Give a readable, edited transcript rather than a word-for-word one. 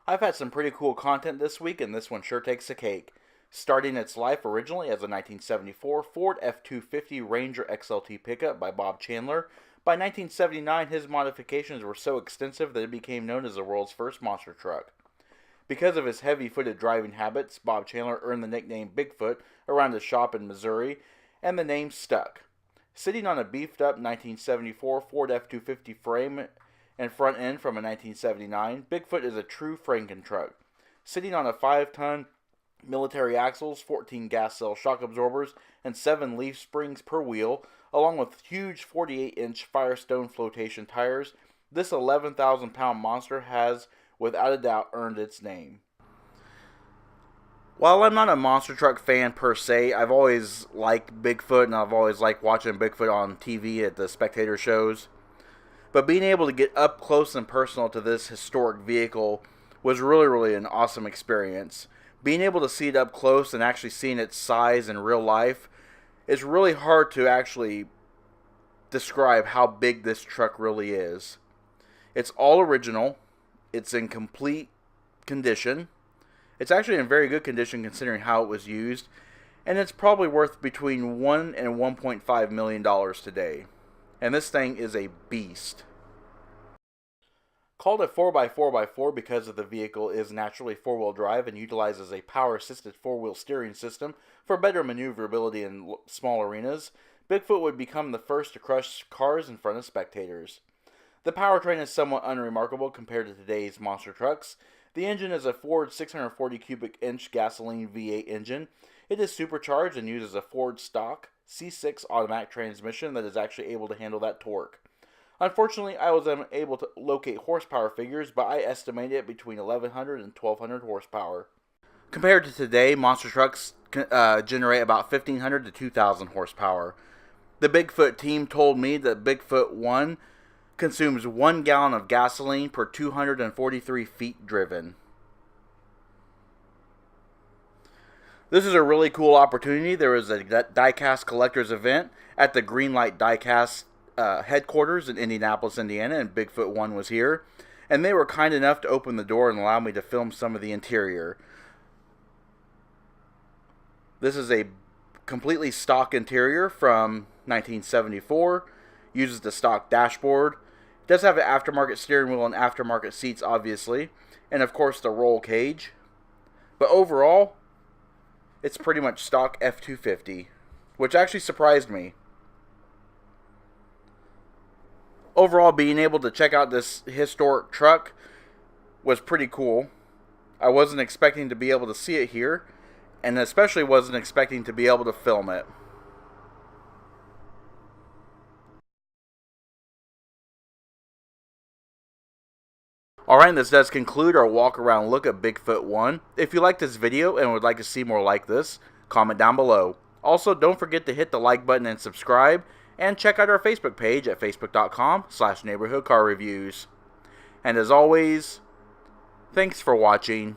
I've had some pretty cool content this week, and this one sure takes the cake. Starting its life originally as a 1974 Ford F-250 Ranger XLT pickup by Bob Chandler, by 1979 his modifications were so extensive that it became known as the world's first monster truck. Because of his heavy-footed driving habits, Bob Chandler earned the nickname Bigfoot around his shop in Missouri, and the name stuck. Sitting on a beefed-up 1974 Ford F-250 frame and front end from a 1979, Bigfoot is a true Franken truck. Sitting on a 5-ton military axles, 14 gas cell shock absorbers, and 7 leaf springs per wheel, along with huge 48-inch Firestone flotation tires, this 11,000-pound monster has, without a doubt, earned its name. While I'm not a monster truck fan per se, I've always liked Bigfoot, and I've always liked watching Bigfoot on TV at the spectator shows. But being able to get up close and personal to this historic vehicle was really an awesome experience. Being able to see it up close and actually seeing its size in real life is really hard to actually describe how big this truck really is. It's all original. It's in complete condition. It's actually in very good condition considering how it was used. And it's probably worth between $1 and $1.5 million today. And this thing is a beast. Called a 4x4x4 because the vehicle is naturally four-wheel drive and utilizes a power-assisted four-wheel steering system for better maneuverability in small arenas, Bigfoot would become the first to crush cars in front of spectators. The powertrain is somewhat unremarkable compared to today's monster trucks. The engine is a Ford 640 cubic inch gasoline V8 engine. It is supercharged and uses a Ford stock C6 automatic transmission that is actually able to handle that torque. Unfortunately, I was unable to locate horsepower figures, but I estimate it between 1,100 and 1,200 horsepower. Compared to today, monster trucks generate about 1,500 to 2,000 horsepower. The Bigfoot team told me that Bigfoot 1 consumes 1 gallon of gasoline per 243 feet driven. This is a really cool opportunity. There was a Diecast collector's event at the Greenlight Diecast Headquarters in Indianapolis, Indiana, and Bigfoot 1 was here. And they were kind enough to open the door and allow me to film some of the interior. This is a completely stock interior from 1974. Uses the stock dashboard. It does have an aftermarket steering wheel and aftermarket seats, obviously. And of course the roll cage. But overall, it's pretty much stock F-250, which actually surprised me. Overall, being able to check out this historic truck was pretty cool. I wasn't expecting to be able to see it here, and especially wasn't expecting to be able to film it. Alright, this does conclude our walk around look at Bigfoot 1. If you liked this video and would like to see more like this, comment down below. Also, don't forget to hit the like button and subscribe, and check out our Facebook page at facebook.com/neighborhoodcarreviews. And as always, thanks for watching.